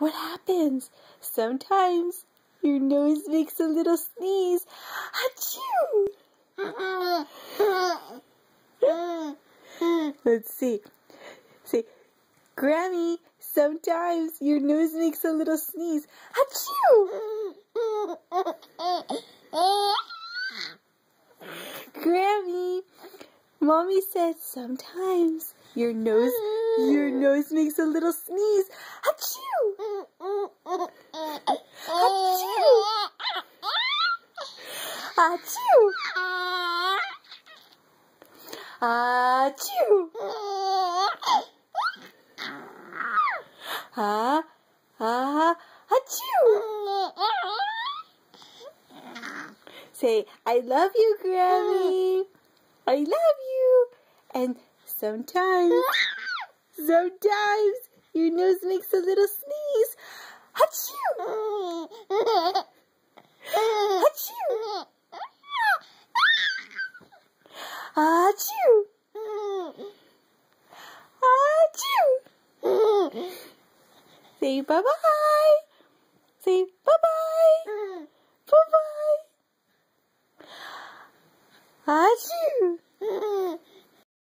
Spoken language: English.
what happens? Sometimes your nose makes a little sneeze. Achoo! Let's see. Say, Grammy, sometimes your nose makes a little sneeze. Achoo! Grammy, Mommy said sometimes your nose makes a little sneeze. Achoo! Achoo! Achoo! Achoo! Achoo! Say, I love you, Grammy. I love you. And sometimes your nose makes a little sneeze. Achoo! Achoo! Achoo! Achoo! Say bye-bye.